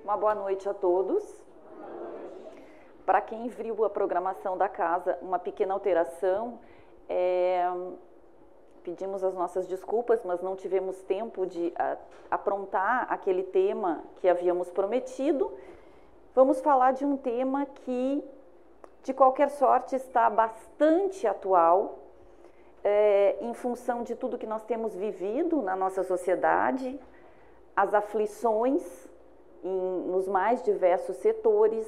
Uma boa noite a todos. Para quem viu a programação da casa, uma pequena alteração. Pedimos as nossas desculpas, mas não tivemos tempo de aprontar aquele tema que havíamos prometido. Vamos falar de um tema que, de qualquer sorte, está bastante atual, em função de tudo que nós temos vivido na nossa sociedade, as aflições nos mais diversos setores,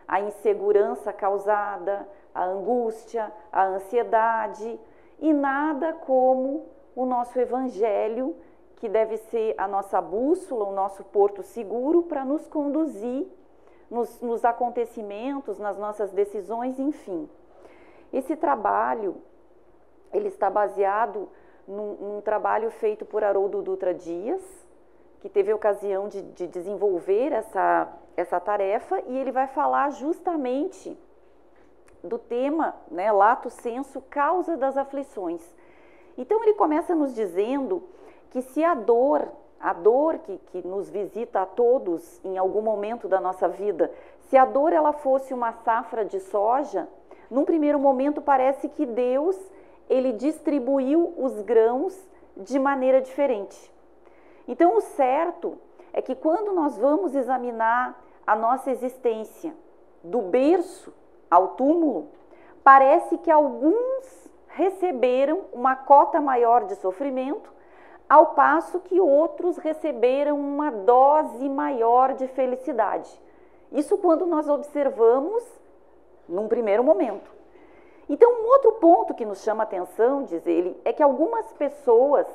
a insegurança causada, a angústia, a ansiedade, e nada como o nosso Evangelho, que deve ser a nossa bússola, o nosso porto seguro para nos conduzir nos acontecimentos, nas nossas decisões, enfim. Esse trabalho, ele está baseado num trabalho feito por Haroldo Dutra Dias, que teve a ocasião de desenvolver essa tarefa, e ele vai falar justamente do tema, né, lato sensu, causa das aflições. Então ele começa nos dizendo que se a dor que nos visita a todos em algum momento da nossa vida, se a dor ela fosse uma safra de soja, num primeiro momento parece que Deus, ele distribuiu os grãos de maneira diferente. Então o certo é que quando nós vamos examinar a nossa existência, do berço ao túmulo, parece que alguns receberam uma cota maior de sofrimento, ao passo que outros receberam uma dose maior de felicidade. Isso quando nós observamos num primeiro momento. Então, um outro ponto que nos chama a atenção, diz ele, é que algumas pessoas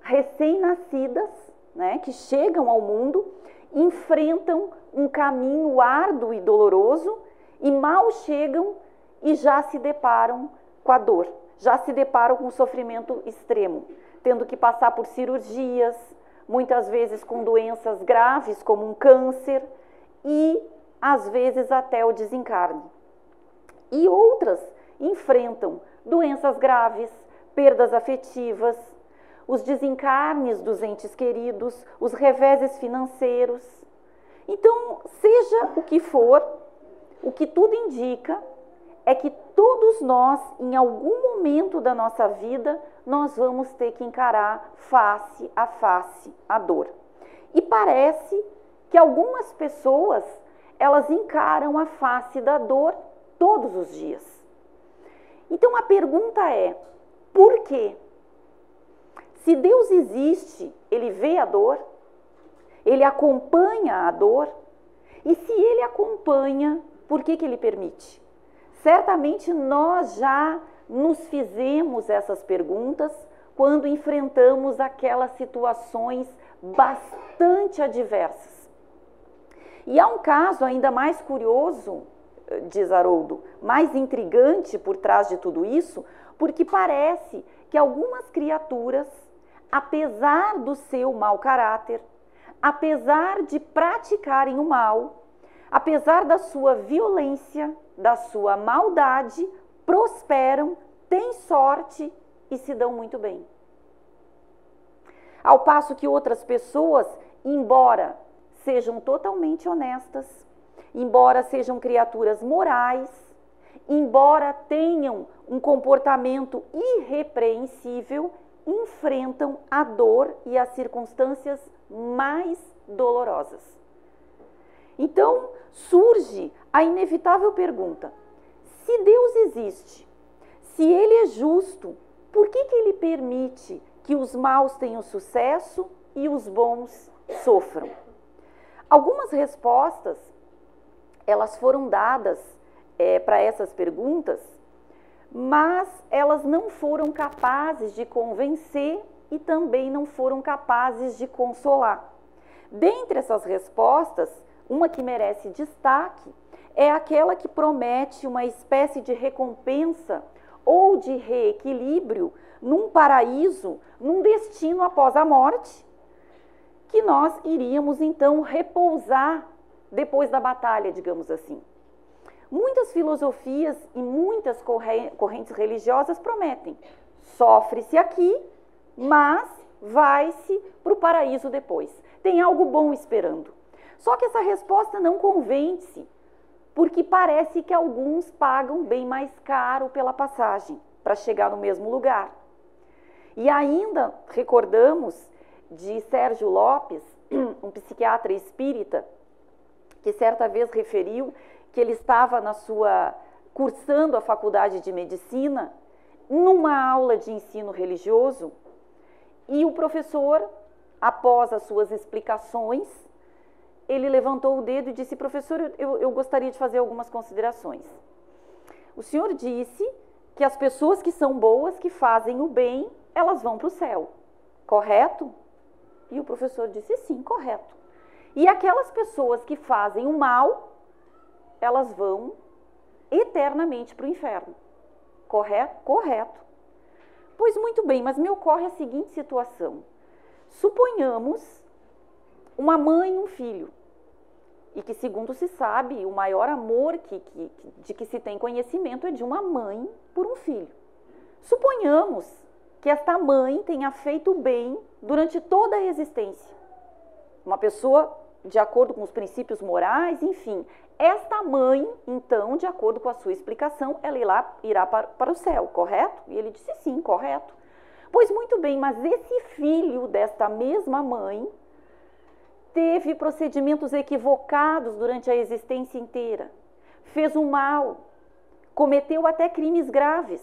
recém-nascidas, né, que chegam ao mundo, enfrentam um caminho árduo e doloroso, e mal chegam e já se deparam com a dor, já se deparam com o sofrimento extremo, tendo que passar por cirurgias, muitas vezes com doenças graves como um câncer e às vezes até o desencarne. E outras enfrentam doenças graves, perdas afetivas, os desencarnes dos entes queridos, os reveses financeiros. Então, seja o que for, o que tudo indica é que todos nós, em algum momento da nossa vida, nós vamos ter que encarar face a face a dor. E parece que algumas pessoas, elas encaram a face da dor todos os dias. Então a pergunta é, por quê? Se Deus existe, Ele vê a dor, Ele acompanha a dor, e se Ele acompanha, por que Ele permite? Certamente nós já nos fizemos essas perguntas quando enfrentamos aquelas situações bastante adversas. E há um caso ainda mais curioso, diz Haroldo, mais intrigante por trás de tudo isso, porque parece que algumas criaturas, apesar do seu mau caráter, apesar de praticarem o mal, apesar da sua violência, da sua maldade, prosperam, têm sorte e se dão muito bem. Ao passo que outras pessoas, embora sejam totalmente honestas, embora sejam criaturas morais, embora tenham um comportamento irrepreensível, enfrentam a dor e as circunstâncias mais dolorosas. Então, surge a inevitável pergunta: se Deus existe, se Ele é justo, por que Ele permite que os maus tenham sucesso e os bons sofram? Algumas respostas, elas foram dadas para essas perguntas, mas elas não foram capazes de convencer e também não foram capazes de consolar. Dentre essas respostas, uma que merece destaque é aquela que promete uma espécie de recompensa ou de reequilíbrio num paraíso, num destino após a morte, que nós iríamos então repousar depois da batalha, digamos assim. Muitas filosofias e muitas correntes religiosas prometem: sofre-se aqui, mas vai-se para o paraíso depois. Tem algo bom esperando. Só que essa resposta não convence, porque parece que alguns pagam bem mais caro pela passagem para chegar no mesmo lugar. E ainda recordamos de Sérgio Lopes, um psiquiatra espírita, que certa vez referiu que ele estava cursando a faculdade de medicina, numa aula de ensino religioso, e o professor, após as suas explicações, ele levantou o dedo e disse: professor, eu gostaria de fazer algumas considerações. O senhor disse que as pessoas que são boas, que fazem o bem, elas vão para o céu, correto? E o professor disse: sim, correto. E aquelas pessoas que fazem o mal, elas vão eternamente para o inferno, correto? Correto. Pois muito bem, mas me ocorre a seguinte situação. Suponhamos uma mãe e um filho, e que, segundo se sabe, o maior amor de que se tem conhecimento é de uma mãe por um filho. Suponhamos que esta mãe tenha feito o bem durante toda a existência. Uma pessoa de acordo com os princípios morais, enfim. Esta mãe, então, de acordo com a sua explicação, ela irá para o céu, correto? E ele disse sim, correto. Pois muito bem, mas esse filho desta mesma mãe teve procedimentos equivocados durante a existência inteira, fez o mal, cometeu até crimes graves.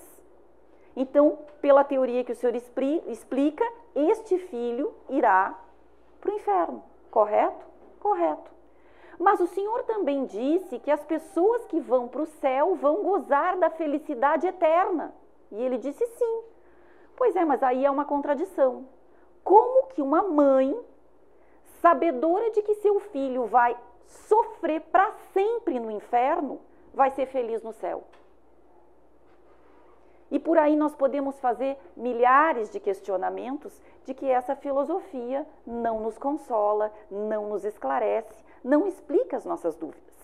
Então, pela teoria que o senhor explica, este filho irá para o inferno, correto? Correto. Mas o senhor também disse que as pessoas que vão para o céu vão gozar da felicidade eterna. E ele disse sim. Pois é, mas aí é uma contradição. Como que uma mãe, sabedora de que seu filho vai sofrer para sempre no inferno, vai ser feliz no céu? E por aí nós podemos fazer milhares de questionamentos de que essa filosofia não nos consola, não nos esclarece, não explica as nossas dúvidas.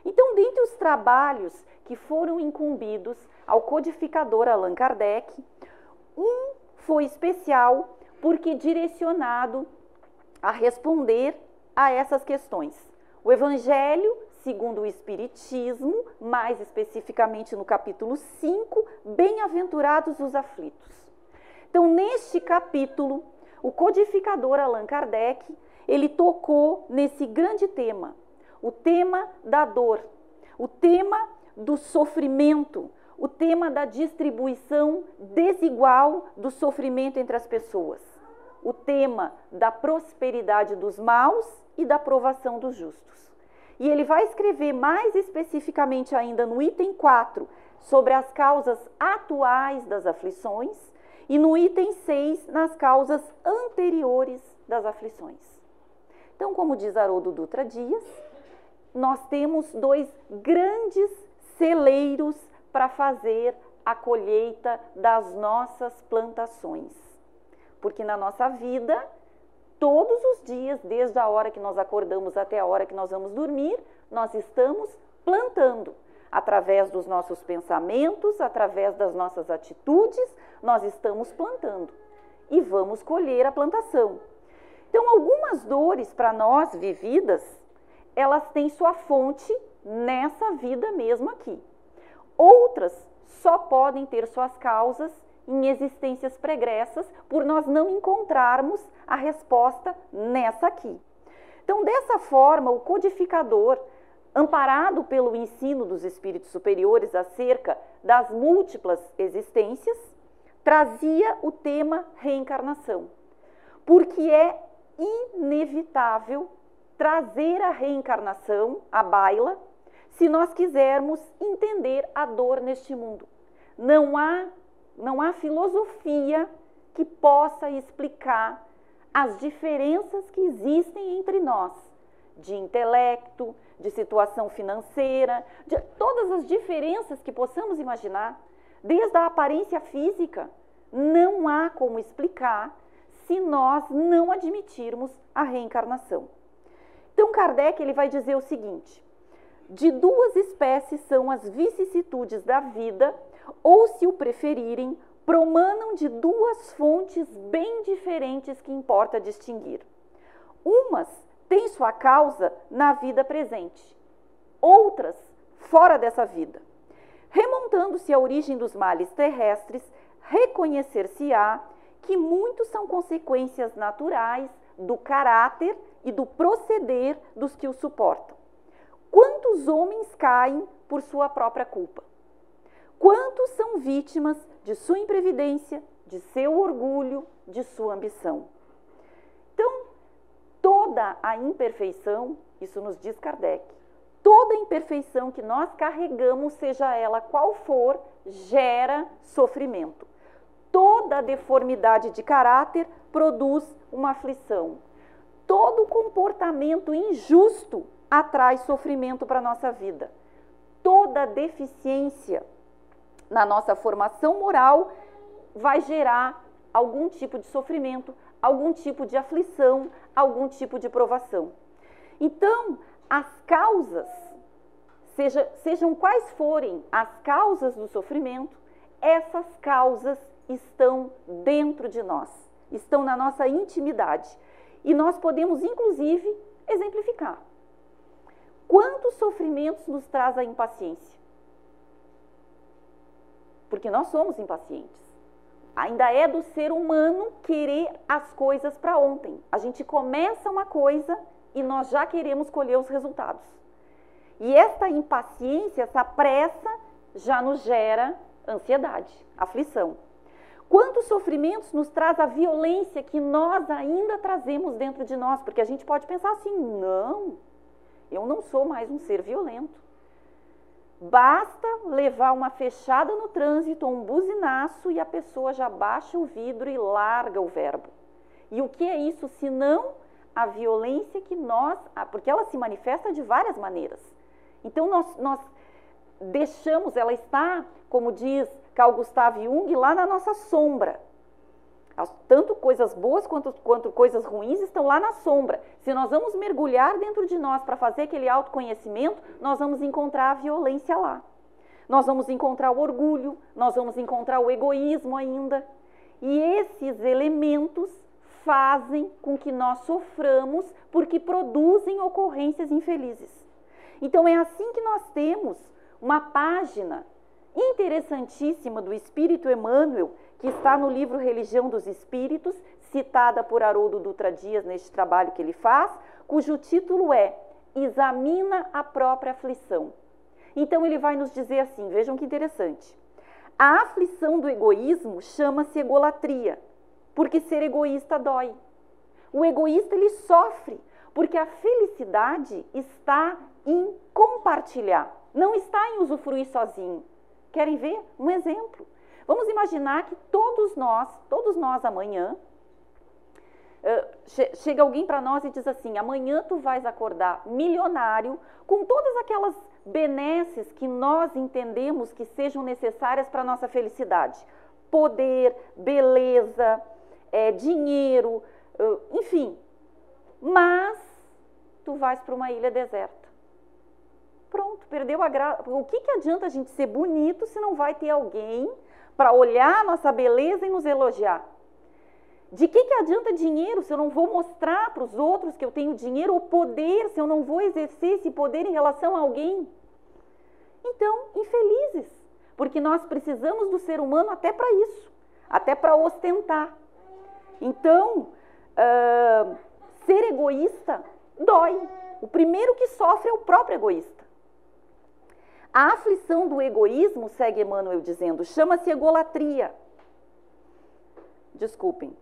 Então, dentre os trabalhos que foram incumbidos ao codificador Allan Kardec, um foi especial porque direcionado a responder a essas questões. O Evangelho segundo o Espiritismo, mais especificamente no capítulo 5, Bem-aventurados os aflitos. Então, neste capítulo, o codificador Allan Kardec, ele tocou nesse grande tema, o tema da dor, o tema do sofrimento, o tema da distribuição desigual do sofrimento entre as pessoas, o tema da prosperidade dos maus e da provação dos justos. E ele vai escrever mais especificamente ainda no item 4 sobre as causas atuais das aflições e no item 6 nas causas anteriores das aflições. Então, como diz Haroldo Dutra Dias, nós temos dois grandes celeiros para fazer a colheita das nossas plantações. Porque na nossa vida, todos os dias, desde a hora que nós acordamos até a hora que nós vamos dormir, nós estamos plantando. Através dos nossos pensamentos, através das nossas atitudes, nós estamos plantando. E vamos colher a plantação. Então, algumas dores para nós vividas, elas têm sua fonte nessa vida mesmo aqui. Outras só podem ter suas causas em existências pregressas, por nós não encontrarmos a resposta nessa aqui. Então, dessa forma, o codificador, amparado pelo ensino dos espíritos superiores acerca das múltiplas existências, trazia o tema reencarnação, porque é inevitável trazer a reencarnação à baila se nós quisermos entender a dor neste mundo. Não há filosofia que possa explicar as diferenças que existem entre nós, de intelecto, de situação financeira, de todas as diferenças que possamos imaginar, desde a aparência física. Não há como explicar se nós não admitirmos a reencarnação. Então, Kardec ele vai dizer o seguinte: de duas espécies são as vicissitudes da vida, ou, se o preferirem, promanam de duas fontes bem diferentes que importa distinguir. Umas têm sua causa na vida presente, outras fora dessa vida. Remontando-se à origem dos males terrestres, reconhecer-se-á que muitos são consequências naturais do caráter e do proceder dos que o suportam. Quantos homens caem por sua própria culpa? Quantos são vítimas de sua imprevidência, de seu orgulho, de sua ambição? Então, toda a imperfeição, isso nos diz Kardec, toda imperfeição que nós carregamos, seja ela qual for, gera sofrimento. Toda deformidade de caráter produz uma aflição. Todo comportamento injusto atrai sofrimento para a nossa vida. Toda deficiência na nossa formação moral vai gerar algum tipo de sofrimento, algum tipo de aflição, algum tipo de provação. Então, as causas, sejam quais forem as causas do sofrimento, essas causas estão dentro de nós, estão na nossa intimidade. E nós podemos, inclusive, exemplificar. Quantos sofrimentos nos traz a impaciência? Porque nós somos impacientes. Ainda é do ser humano querer as coisas para ontem. A gente começa uma coisa e nós já queremos colher os resultados. E esta impaciência, essa pressa, já nos gera ansiedade, aflição. Quantos sofrimentos nos traz a violência que nós ainda trazemos dentro de nós? Porque a gente pode pensar assim, não, eu não sou mais um ser violento. Basta levar uma fechada no trânsito ou um buzinaço e a pessoa já baixa o vidro e larga o verbo. E o que é isso, senão a violência que nós... Porque ela se manifesta de várias maneiras. Então, nós deixamos, ela está, como diz Carl Gustav Jung, lá na nossa sombra. Tanto coisas boas quanto coisas ruins estão lá na sombra. Se nós vamos mergulhar dentro de nós para fazer aquele autoconhecimento, nós vamos encontrar a violência lá. Nós vamos encontrar o orgulho, nós vamos encontrar o egoísmo ainda. E esses elementos fazem com que nós soframos porque produzem ocorrências infelizes. Então é assim que nós temos uma página interessantíssima do Espírito Emmanuel, que está no livro Religião dos Espíritos, citada por Haroldo Dutra Dias neste trabalho que ele faz, cujo título é Examina a própria aflição. Então ele vai nos dizer assim, vejam que interessante. A aflição do egoísmo chama-se egolatria, porque ser egoísta dói. O egoísta, ele sofre, porque a felicidade está em compartilhar, não está em usufruir sozinho. Querem ver? Um exemplo. Vamos imaginar que todos nós amanhã, chega alguém para nós e diz assim, amanhã tu vais acordar milionário com todas aquelas benesses que nós entendemos que sejam necessárias para a nossa felicidade. Poder, beleza, dinheiro, enfim. Mas tu vais para uma ilha deserta. Pronto, perdeu a graça. O que adianta a gente ser bonito se não vai ter alguém para olhar a nossa beleza e nos elogiar? De que adianta dinheiro se eu não vou mostrar para os outros que eu tenho dinheiro, ou poder se eu não vou exercer esse poder em relação a alguém? Então, infelizes, porque nós precisamos do ser humano até para isso, até para ostentar. Então, ser egoísta dói. O primeiro que sofre é o próprio egoísta. A aflição do egoísmo, segue Emmanuel dizendo, chama-se egolatria. Desculpem,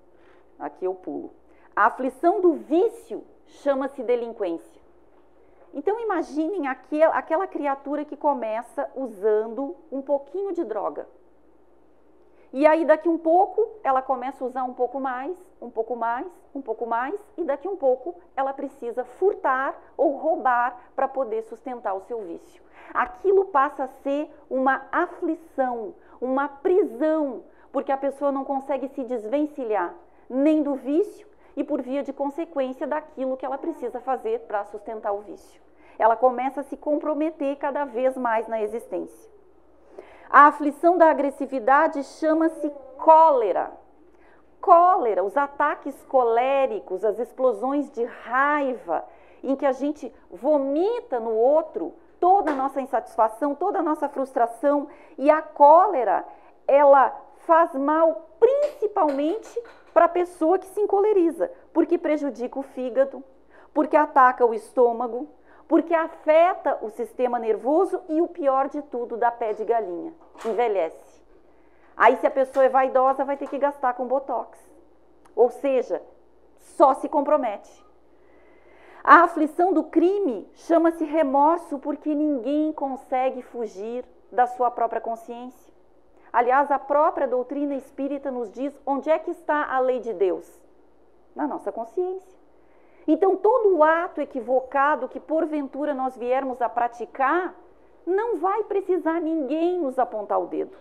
aqui eu pulo. A aflição do vício chama-se delinquência. Então imaginem aquela criatura que começa usando um pouquinho de droga. E aí daqui um pouco ela começa a usar um pouco mais, um pouco mais, um pouco mais, e daqui um pouco ela precisa furtar ou roubar para poder sustentar o seu vício. Aquilo passa a ser uma aflição, uma prisão, porque a pessoa não consegue se desvencilhar nem do vício e por via de consequência daquilo que ela precisa fazer para sustentar o vício. Ela começa a se comprometer cada vez mais na existência. A aflição da agressividade chama-se cólera. Cólera, os ataques coléricos, as explosões de raiva, em que a gente vomita no outro toda a nossa insatisfação, toda a nossa frustração, e a cólera, ela faz mal principalmente para a pessoa que se encoleriza, porque prejudica o fígado, porque ataca o estômago, porque afeta o sistema nervoso e o pior de tudo, dá pé de galinha, envelhece. Aí se a pessoa é vaidosa, vai ter que gastar com botox. Ou seja, só se compromete. A aflição do crime chama-se remorso porque ninguém consegue fugir da sua própria consciência. Aliás, a própria doutrina espírita nos diz onde é que está a lei de Deus? Na nossa consciência. Então, todo o ato equivocado que porventura nós viermos a praticar, não vai precisar ninguém nos apontar o dedo.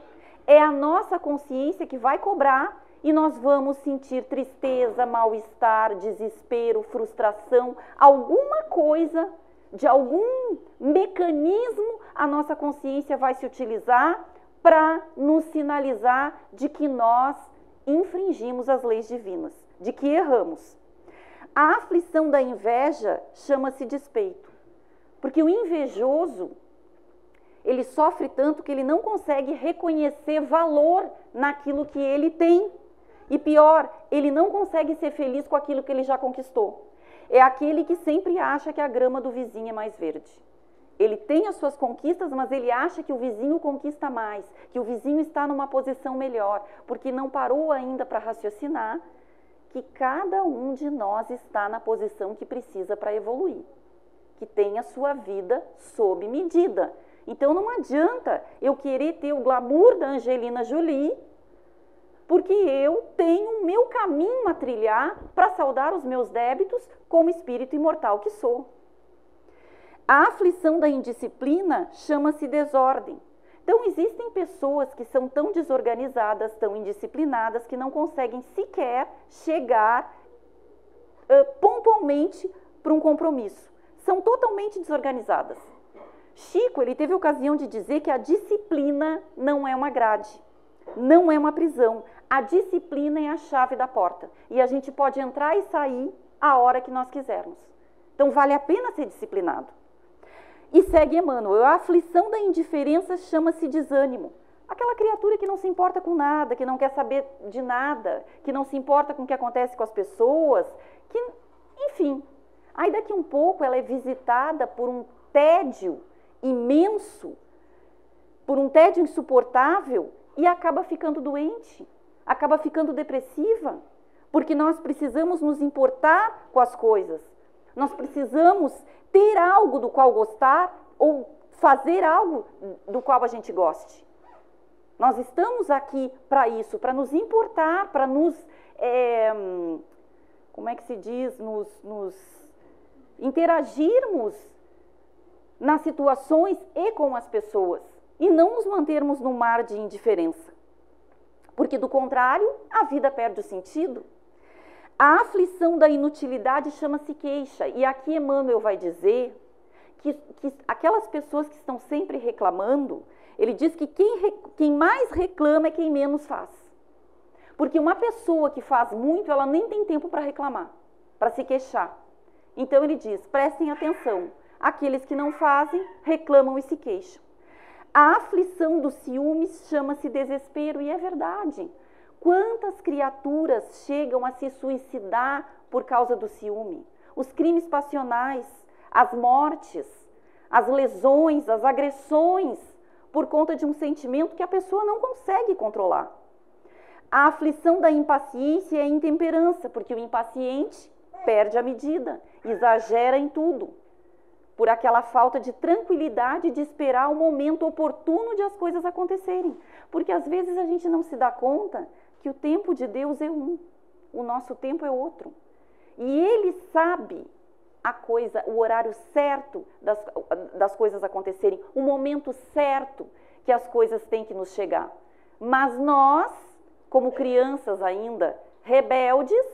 É a nossa consciência que vai cobrar e nós vamos sentir tristeza, mal-estar, desespero, frustração, alguma coisa, de algum mecanismo, a nossa consciência vai se utilizar para nos sinalizar de que nós infringimos as leis divinas, de que erramos. A aflição da inveja chama-se despeito, porque o invejoso, ele sofre tanto que ele não consegue reconhecer valor naquilo que ele tem. E pior, ele não consegue ser feliz com aquilo que ele já conquistou. É aquele que sempre acha que a grama do vizinho é mais verde. Ele tem as suas conquistas, mas ele acha que o vizinho conquista mais, que o vizinho está numa posição melhor, porque não parou ainda para raciocinar que cada um de nós está na posição que precisa para evoluir, que tem a sua vida sob medida. Então não adianta eu querer ter o glamour da Angelina Jolie, porque eu tenho o meu caminho a trilhar para saldar os meus débitos como espírito imortal que sou. A aflição da indisciplina chama-se desordem. Então existem pessoas que são tão desorganizadas, tão indisciplinadas, que não conseguem sequer chegar pontualmente para um compromisso. São totalmente desorganizadas. Chico, ele teve a ocasião de dizer que a disciplina não é uma grade, não é uma prisão. A disciplina é a chave da porta. E a gente pode entrar e sair a hora que nós quisermos. Então vale a pena ser disciplinado. E segue Emmanuel, a aflição da indiferença chama-se desânimo. Aquela criatura que não se importa com nada, que não quer saber de nada, que não se importa com o que acontece com as pessoas, que, enfim. Aí daqui um pouco ela é visitada por um tédio imenso, por um tédio insuportável e acaba ficando doente, acaba ficando depressiva, porque nós precisamos nos importar com as coisas. Nós precisamos ter algo do qual gostar ou fazer algo do qual a gente goste. Nós estamos aqui para isso, para nos importar, para nos, como é que se diz, nos interagirmos nas situações e com as pessoas, e não nos mantermos num mar de indiferença. Porque, do contrário, a vida perde o sentido. A aflição da inutilidade chama-se queixa. E aqui Emmanuel vai dizer que aquelas pessoas que estão sempre reclamando, ele diz que quem mais reclama é quem menos faz. Porque uma pessoa que faz muito, ela nem tem tempo para reclamar, para se queixar. Então ele diz, prestem atenção, aqueles que não fazem, reclamam e se queixam. A aflição dos ciúmes chama-se desespero, e é verdade. Quantas criaturas chegam a se suicidar por causa do ciúme? Os crimes passionais, as mortes, as lesões, as agressões, por conta de um sentimento que a pessoa não consegue controlar. A aflição da impaciência e a intemperança, porque o impaciente perde a medida, exagera em tudo, por aquela falta de tranquilidade de esperar o momento oportuno de as coisas acontecerem. Porque às vezes a gente não se dá conta que o tempo de Deus é um, o nosso tempo é outro. E Ele sabe a coisa, o horário certo das coisas acontecerem, o momento certo que as coisas têm que nos chegar. Mas nós, como crianças ainda, rebeldes,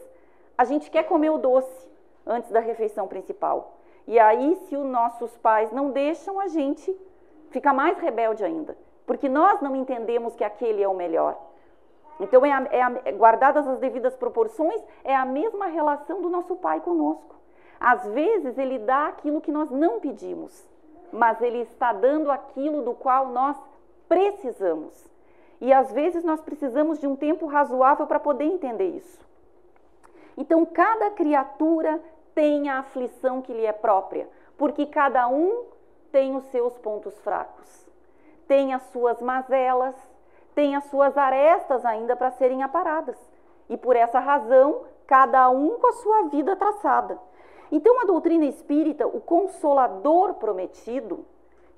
a gente quer comer o doce antes da refeição principal. E aí, se os nossos pais não deixam, a gente fica mais rebelde ainda, porque nós não entendemos que aquele é o melhor. Então, guardadas as devidas proporções, é a mesma relação do nosso pai conosco. Às vezes ele dá aquilo que nós não pedimos, mas ele está dando aquilo do qual nós precisamos. E às vezes nós precisamos de um tempo razoável para poder entender isso. Então, cada criatura tem a aflição que lhe é própria, porque cada um tem os seus pontos fracos, tem as suas mazelas, tem as suas arestas ainda para serem aparadas. E por essa razão, cada um com a sua vida traçada. Então, a doutrina espírita, o Consolador prometido,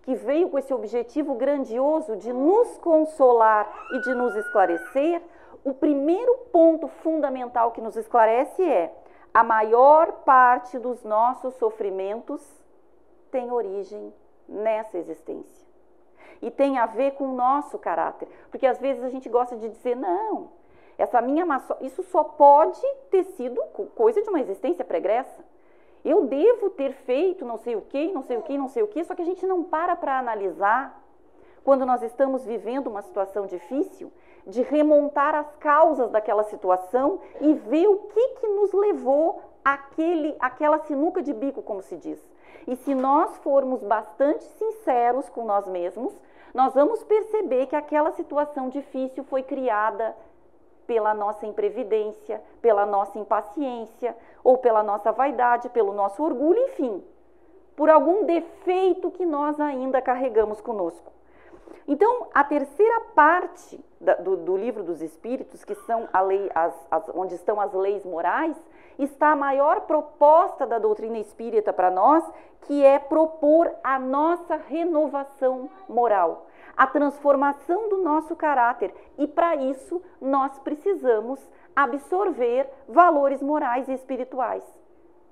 que veio com esse objetivo grandioso de nos consolar e de nos esclarecer, o primeiro ponto fundamental que nos esclarece é: a maior parte dos nossos sofrimentos tem origem nessa existência. E tem a ver com o nosso caráter. Porque às vezes a gente gosta de dizer, não, isso só pode ter sido coisa de uma existência pregressa. Eu devo ter feito não sei o que, não sei o que, não sei o que, só que a gente não para analisar, quando nós estamos vivendo uma situação difícil, de remontar as causas daquela situação e ver o que nos levou àquela sinuca de bico, como se diz. E se nós formos bastante sinceros com nós mesmos, nós vamos perceber que aquela situação difícil foi criada pela nossa imprevidência, pela nossa impaciência, ou pela nossa vaidade, pelo nosso orgulho, enfim, por algum defeito que nós ainda carregamos conosco. Então, a terceira parte do Livro dos Espíritos, que são onde estão as leis morais, está a maior proposta da doutrina espírita para nós, que é propor a nossa renovação moral, a transformação do nosso caráter. E para isso, nós precisamos absorver valores morais e espirituais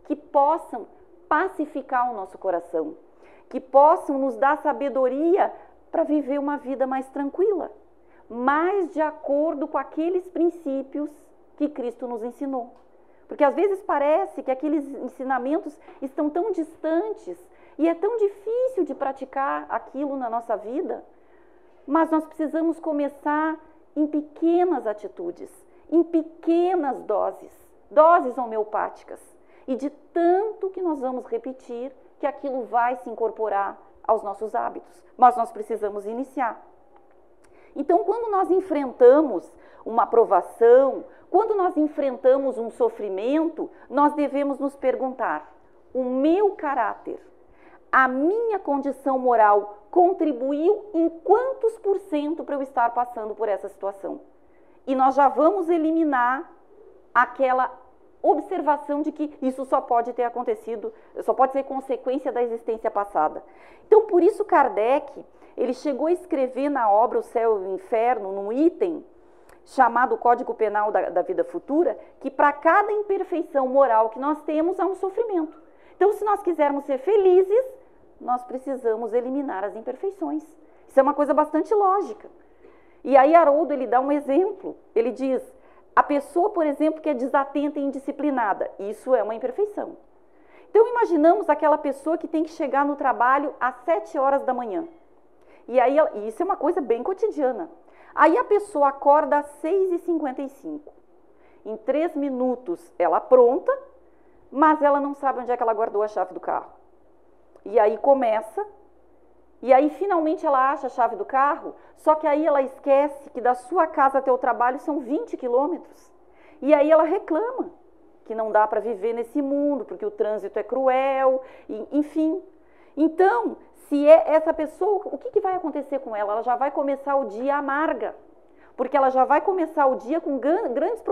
que possam pacificar o nosso coração, que possam nos dar sabedoria para viver uma vida mais tranquila, mais de acordo com aqueles princípios que Cristo nos ensinou. Porque às vezes parece que aqueles ensinamentos estão tão distantes e é tão difícil de praticar aquilo na nossa vida, mas nós precisamos começar em pequenas atitudes, em pequenas doses homeopáticas, e de tanto que nós vamos repetir que aquilo vai se incorporar aos nossos hábitos, mas nós precisamos iniciar. Então, quando nós enfrentamos uma provação, quando nós enfrentamos um sofrimento, nós devemos nos perguntar: o meu caráter, a minha condição moral contribuiu em quantos por cento para eu estar passando por essa situação? E nós já vamos eliminar aquela observação de que isso só pode ter acontecido, só pode ser consequência da existência passada. Então, por isso Kardec, ele chegou a escrever na obra O Céu e o Inferno, num item chamado Código Penal da Vida Futura, que para cada imperfeição moral que nós temos, há um sofrimento. Então, se nós quisermos ser felizes, nós precisamos eliminar as imperfeições. Isso é uma coisa bastante lógica. E aí Haroldo, ele dá um exemplo, ele diz: a pessoa, por exemplo, que é desatenta e indisciplinada, isso é uma imperfeição. Então, imaginamos aquela pessoa que tem que chegar no trabalho às 7 horas da manhã. E aí, isso é uma coisa bem cotidiana. Aí a pessoa acorda às 6h55. Em 3 minutos ela pronta, mas ela não sabe onde é que ela guardou a chave do carro. E aí começa, e aí finalmente ela acha a chave do carro, só que aí ela esquece que da sua casa até o trabalho são 20 quilômetros. E aí ela reclama que não dá para viver nesse mundo, porque o trânsito é cruel, enfim. Então, se é essa pessoa, o que vai acontecer com ela? Ela já vai começar o dia amarga, porque ela já vai começar o dia com grandes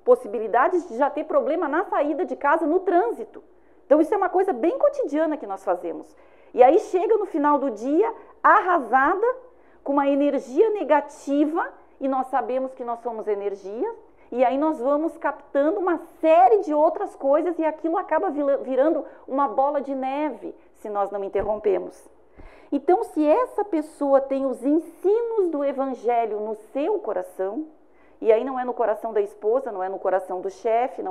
possibilidades de já ter problema na saída de casa, no trânsito. Então, isso é uma coisa bem cotidiana que nós fazemos. E aí chega no final do dia arrasada, com uma energia negativa, e nós sabemos que nós somos energia, e aí nós vamos captando uma série de outras coisas e aquilo acaba virando uma bola de neve, se nós não interrompemos. Então, se essa pessoa tem os ensinos do Evangelho no seu coração, e aí não é no coração da esposa, não é no coração do chefe,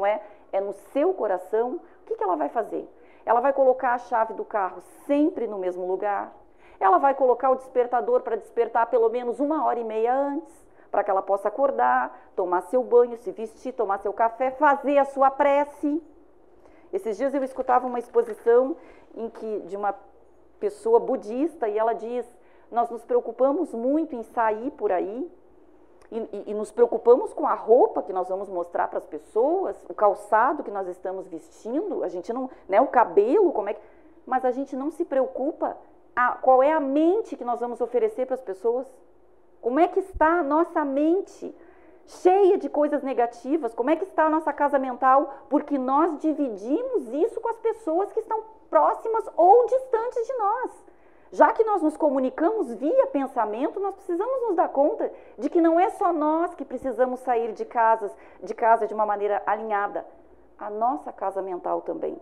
é no seu coração, o que ela vai fazer? Ela vai colocar a chave do carro sempre no mesmo lugar, ela vai colocar o despertador para despertar pelo menos 1h30 antes, para que ela possa acordar, tomar seu banho, se vestir, tomar seu café, fazer a sua prece. Esses dias eu escutava uma exposição de uma pessoa budista e ela diz: nós nos preocupamos muito em sair por aí e nos preocupamos com a roupa que nós vamos mostrar para as pessoas, o calçado que nós estamos vestindo, a gente não, né, o cabelo, mas a gente não se preocupa qual é a mente que nós vamos oferecer para as pessoas. Como é que está a nossa mente? Cheia de coisas negativas, como é que está a nossa casa mental? Porque nós dividimos isso com as pessoas que estão próximas ou distantes de nós. Já que nós nos comunicamos via pensamento, nós precisamos nos dar conta de que não é só nós que precisamos sair de casa de uma maneira alinhada, a nossa casa mental também.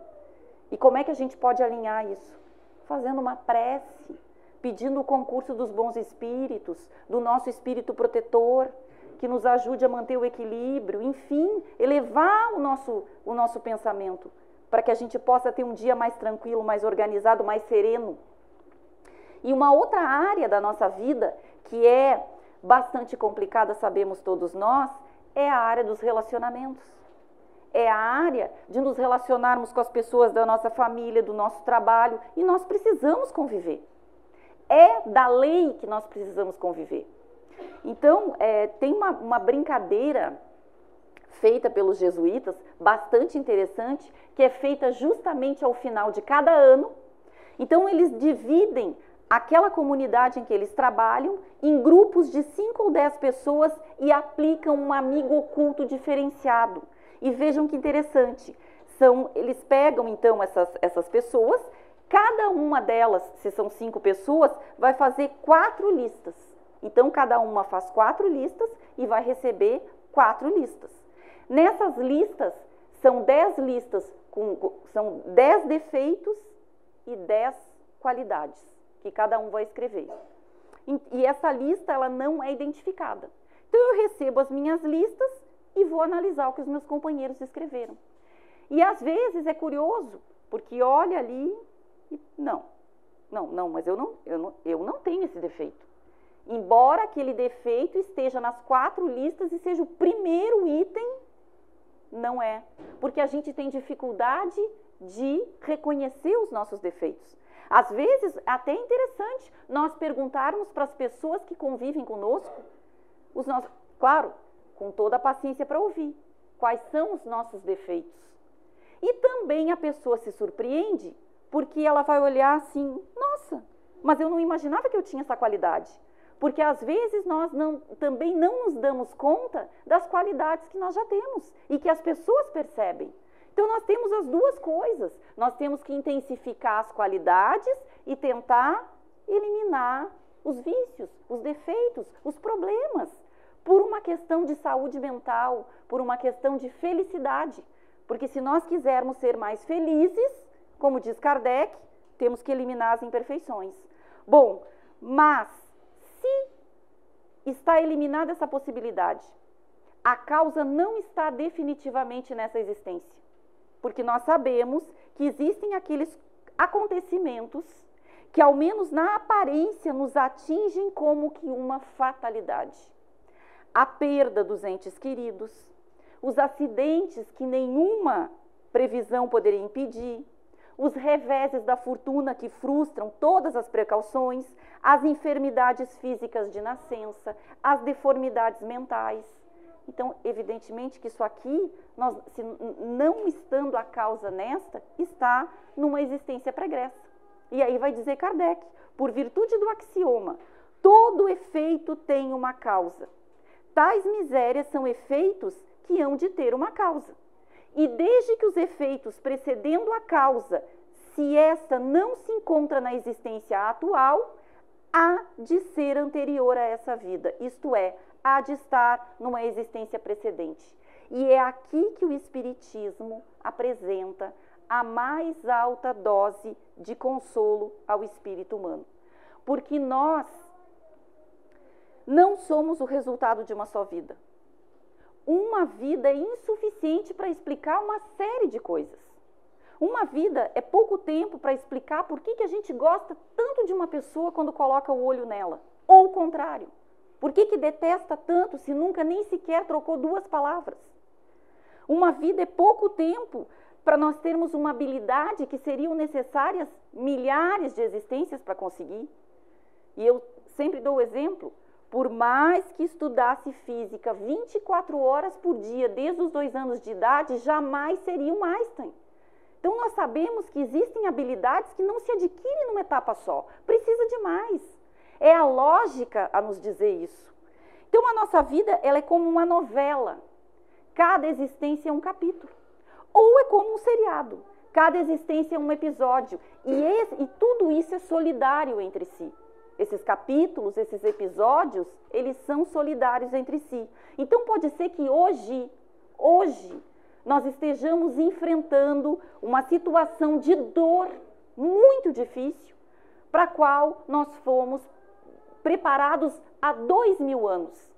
E como é que a gente pode alinhar isso? Fazendo uma prece, pedindo o concurso dos bons espíritos, do nosso espírito protetor, que nos ajude a manter o equilíbrio, enfim, elevar o nosso pensamento, para que a gente possa ter um dia mais tranquilo, mais organizado, mais sereno. E uma outra área da nossa vida, que é bastante complicada, sabemos todos nós, é a área dos relacionamentos. É a área de nos relacionarmos com as pessoas da nossa família, do nosso trabalho, e nós precisamos conviver. É da lei que nós precisamos conviver. Então, tem uma brincadeira feita pelos jesuítas, bastante interessante, que é feita justamente ao final de cada ano. Então, eles dividem aquela comunidade em que eles trabalham em grupos de 5 ou 10 pessoas e aplicam um amigo oculto diferenciado. E vejam que interessante, eles pegam então essas pessoas, cada uma delas, se são 5 pessoas, vai fazer 4 listas. Então, cada uma faz 4 listas e vai receber 4 listas. Nessas listas, são 10 listas, são 10 defeitos e 10 qualidades, que cada um vai escrever. E essa lista, ela não é identificada. Então, eu recebo as minhas listas e vou analisar o que os meus companheiros escreveram. E, às vezes, é curioso, porque olha ali e não, mas eu não tenho esse defeito. Embora aquele defeito esteja nas 4 listas e seja o primeiro item, não é. Porque a gente tem dificuldade de reconhecer os nossos defeitos. Às vezes, até é interessante nós perguntarmos para as pessoas que convivem conosco, claro, com toda a paciência para ouvir, quais são os nossos defeitos. E também a pessoa se surpreende, porque ela vai olhar assim, nossa, mas eu não imaginava que eu tinha essa qualidade. Porque às vezes nós também não nos damos conta das qualidades que nós já temos e que as pessoas percebem. Então nós temos as duas coisas. Nós temos que intensificar as qualidades e tentar eliminar os vícios, os defeitos, os problemas, por uma questão de saúde mental, por uma questão de felicidade. Porque se nós quisermos ser mais felizes, como diz Kardec, temos que eliminar as imperfeições. Bom, mas se está eliminada essa possibilidade, a causa não está definitivamente nessa existência. Porque nós sabemos que existem aqueles acontecimentos que, ao menos na aparência, nos atingem como que uma fatalidade. A perda dos entes queridos, os acidentes que nenhuma previsão poderia impedir, os reveses da fortuna que frustram todas as precauções, as enfermidades físicas de nascença, as deformidades mentais. Então, evidentemente que isso aqui, não estando a causa nesta, está numa existência pregressa. E aí vai dizer Kardec, por virtude do axioma, todo efeito tem uma causa. Tais misérias são efeitos que hão de ter uma causa. E desde que os efeitos precedendo a causa, se esta não se encontra na existência atual, há de ser anterior a essa vida, isto é, há de estar numa existência precedente. E é aqui que o Espiritismo apresenta a mais alta dose de consolo ao espírito humano. Porque nós não somos o resultado de uma só vida. Uma vida é insuficiente para explicar uma série de coisas. Uma vida é pouco tempo para explicar por que a gente gosta tanto de uma pessoa quando coloca o olho nela. Ou o contrário. Por que detesta tanto se nunca nem sequer trocou 2 palavras? Uma vida é pouco tempo para nós termos uma habilidade que seriam necessárias milhares de existências para conseguir. E eu sempre dou o exemplo, por mais que estudasse física 24 horas por dia, desde os 2 anos de idade, jamais seria um Einstein. Então nós sabemos que existem habilidades que não se adquirem numa etapa só, precisa de mais. É a lógica a nos dizer isso. Então a nossa vida, ela é como uma novela, cada existência é um capítulo. Ou é como um seriado, cada existência é um episódio, e tudo isso é solidário entre si. Esses capítulos, esses episódios, eles são solidários entre si. Então pode ser que hoje, nós estejamos enfrentando uma situação de dor muito difícil, para a qual nós fomos preparados há 2000 anos.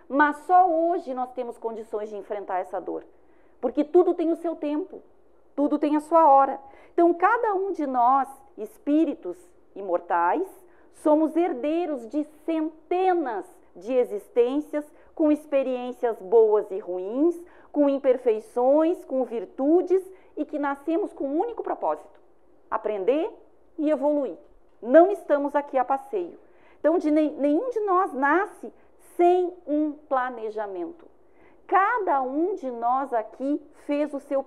Mas só hoje nós temos condições de enfrentar essa dor. Porque tudo tem o seu tempo, tudo tem a sua hora. Então, cada um de nós, espíritos imortais, somos herdeiros de centenas de existências, com experiências boas e ruins, com imperfeições, com virtudes, e que nascemos com um único propósito: aprender e evoluir. Não estamos aqui a passeio. Então, nenhum de nós nasce sem um planejamento. Cada um de nós aqui fez o seu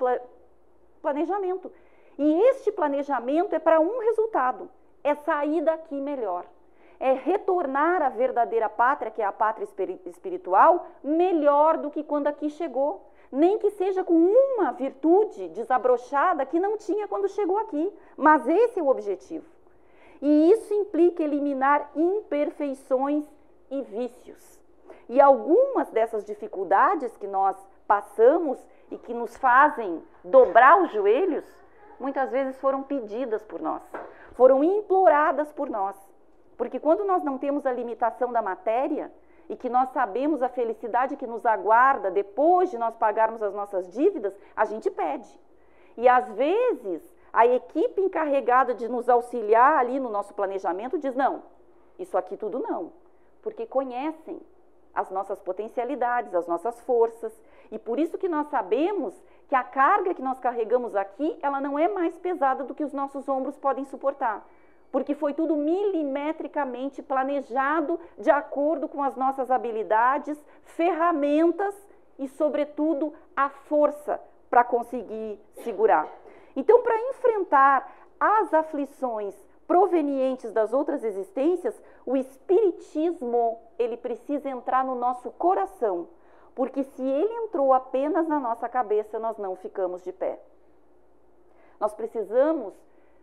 planejamento. E este planejamento é para um resultado: é sair daqui melhor. É retornar à verdadeira pátria, que é a pátria espiritual, melhor do que quando aqui chegou. Nem que seja com uma virtude desabrochada que não tinha quando chegou aqui. Mas esse é o objetivo. E isso implica eliminar imperfeições e vícios. E algumas dessas dificuldades que nós passamos e que nos fazem dobrar os joelhos, muitas vezes foram pedidas por nós, foram imploradas por nós. Porque quando nós não temos a limitação da matéria e que nós sabemos a felicidade que nos aguarda depois de nós pagarmos as nossas dívidas, a gente pede. E às vezes a equipe encarregada de nos auxiliar ali no nosso planejamento diz: não, isso aqui tudo não, porque conhecem as nossas potencialidades, as nossas forças, e por isso que nós sabemos que a carga que nós carregamos aqui, ela não é mais pesada do que os nossos ombros podem suportar, porque foi tudo milimetricamente planejado de acordo com as nossas habilidades, ferramentas e, sobretudo, a força para conseguir segurar. Então, para enfrentar as aflições provenientes das outras existências, o espiritismo, ele precisa entrar no nosso coração, porque se ele entrou apenas na nossa cabeça, nós não ficamos de pé. Nós precisamos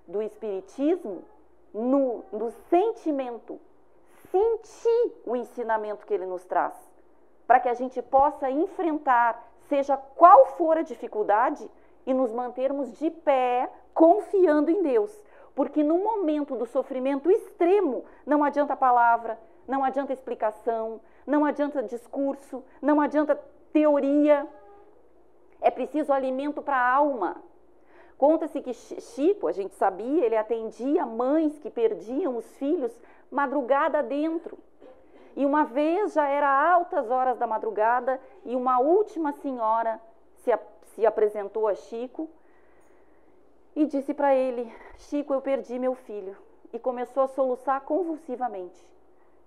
do espiritismo no sentimento, sentir o ensinamento que ele nos traz, para que a gente possa enfrentar, seja qual for a dificuldade, e nos mantermos de pé, confiando em Deus. Porque no momento do sofrimento extremo, não adianta palavra, não adianta explicação, não adianta discurso, não adianta teoria. É preciso alimento para a alma. Conta-se que Chico, a gente sabia, ele atendia mães que perdiam os filhos madrugada dentro. E uma vez já era altas horas da madrugada e uma última senhora se apresentou a Chico e disse para ele: Chico, eu perdi meu filho. E começou a soluçar convulsivamente.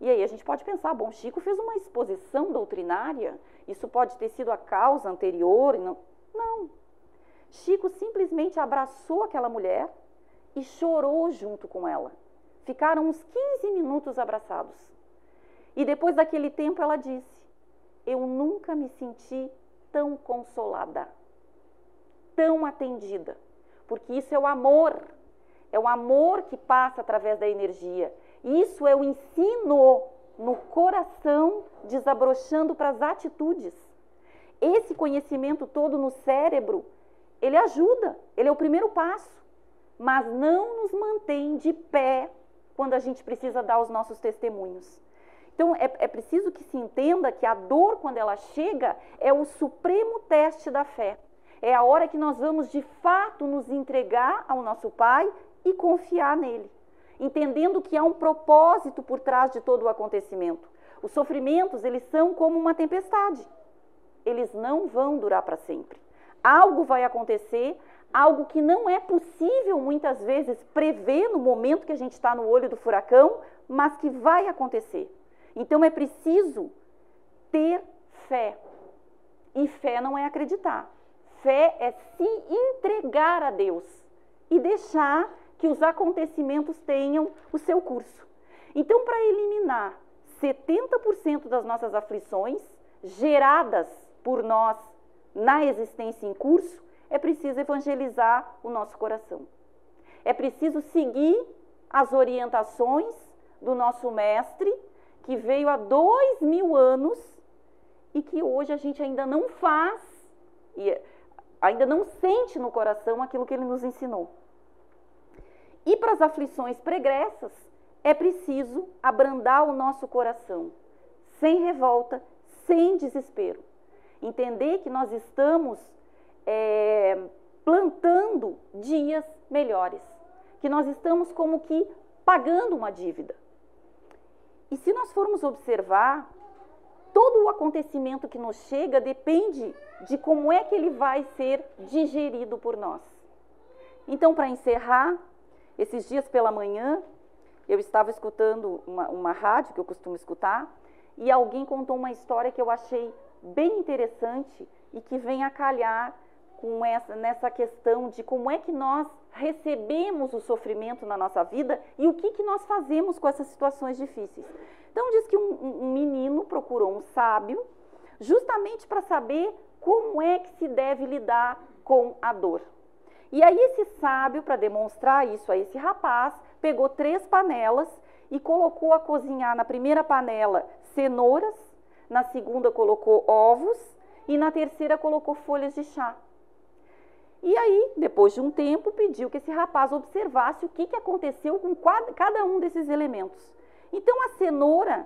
E aí a gente pode pensar, bom, Chico fez uma exposição doutrinária, isso pode ter sido a causa anterior. Não. Chico simplesmente abraçou aquela mulher e chorou junto com ela. Ficaram uns 15 minutos abraçados. E depois daquele tempo ela disse: eu nunca me senti tão consolada, tão atendida. Porque isso é o amor que passa através da energia. Isso é o ensino no coração, desabrochando para as atitudes. Esse conhecimento todo no cérebro, ele ajuda, ele é o primeiro passo, mas não nos mantém de pé quando a gente precisa dar os nossos testemunhos. Então, é preciso que se entenda que a dor, quando ela chega, é o supremo teste da fé. É a hora que nós vamos, de fato, nos entregar ao nosso Pai e confiar nele, entendendo que há um propósito por trás de todo o acontecimento. Os sofrimentos, eles são como uma tempestade. Eles não vão durar para sempre. Algo vai acontecer, algo que não é possível muitas vezes prever no momento que a gente está no olho do furacão, mas que vai acontecer. Então é preciso ter fé. E fé não é acreditar. Fé é se entregar a Deus e deixar que os acontecimentos tenham o seu curso. Então, para eliminar 70% das nossas aflições geradas por nós na existência em curso, é preciso evangelizar o nosso coração. É preciso seguir as orientações do nosso mestre, que veio há 2000 anos e que hoje a gente ainda não faz, e ainda não sente no coração aquilo que ele nos ensinou. E para as aflições pregressas, é preciso abrandar o nosso coração, sem revolta, sem desespero. Entender que nós estamos plantando dias melhores, que nós estamos como que pagando uma dívida. E se nós formos observar, todo o acontecimento que nos chega depende de como é que ele vai ser digerido por nós. Então, para encerrar, esses dias pela manhã, eu estava escutando uma rádio que eu costumo escutar, e alguém contou uma história que eu achei bem interessante e que vem a calhar com nessa questão de como é que nós recebemos o sofrimento na nossa vida e o que nós fazemos com essas situações difíceis. Então diz que um menino procurou um sábio justamente para saber como é que se deve lidar com a dor. E aí esse sábio, para demonstrar isso a esse rapaz, pegou 3 panelas e colocou a cozinhar na primeira panela cenouras, na segunda colocou ovos e na terceira colocou folhas de chá. E aí, depois de um tempo, pediu que esse rapaz observasse o que aconteceu com cada um desses elementos. Então a cenoura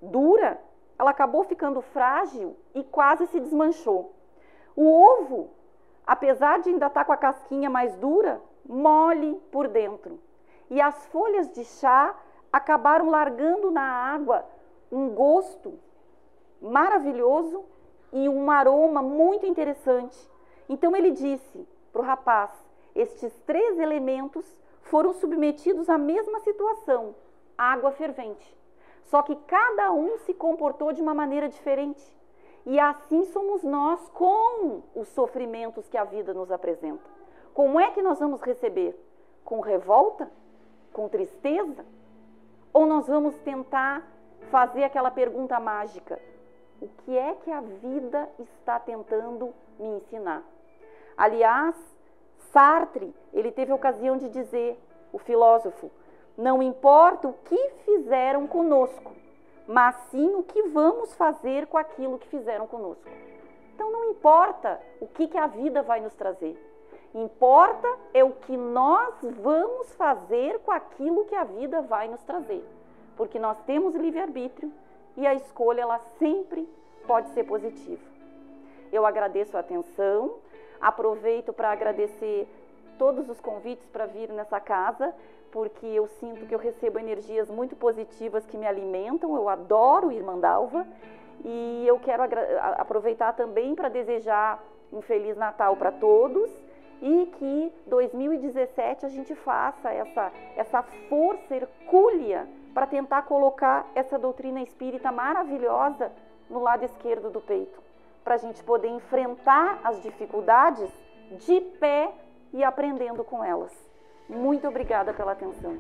dura, ela acabou ficando frágil e quase se desmanchou. O ovo, apesar de ainda estar com a casquinha mais dura, mole por dentro. E as folhas de chá acabaram largando na água um gosto maravilhoso e um aroma muito interessante. Então ele disse para o rapaz, estes 3 elementos foram submetidos à mesma situação, água fervente. Só que cada um se comportou de uma maneira diferente. E assim somos nós com os sofrimentos que a vida nos apresenta. Como é que nós vamos receber? Com revolta? Com tristeza? Ou nós vamos tentar fazer aquela pergunta mágica? O que é que a vida está tentando me ensinar? Aliás, Sartre, ele teve a ocasião de dizer, o filósofo, não importa o que fizeram conosco, mas sim o que vamos fazer com aquilo que fizeram conosco. Então não importa o que a vida vai nos trazer, importa é o que nós vamos fazer com aquilo que a vida vai nos trazer, porque nós temos livre-arbítrio e a escolha ela sempre pode ser positiva. Eu agradeço a atenção, aproveito para agradecer todos os convites para vir nessa casa, porque eu sinto que eu recebo energias muito positivas que me alimentam, eu adoro Irmandalva, e eu quero aproveitar também para desejar um Feliz Natal para todos, e que 2017 a gente faça essa força hercúlea para tentar colocar essa doutrina espírita maravilhosa no lado esquerdo do peito, para a gente poder enfrentar as dificuldades de pé e aprendendo com elas. Muito obrigada pela atenção.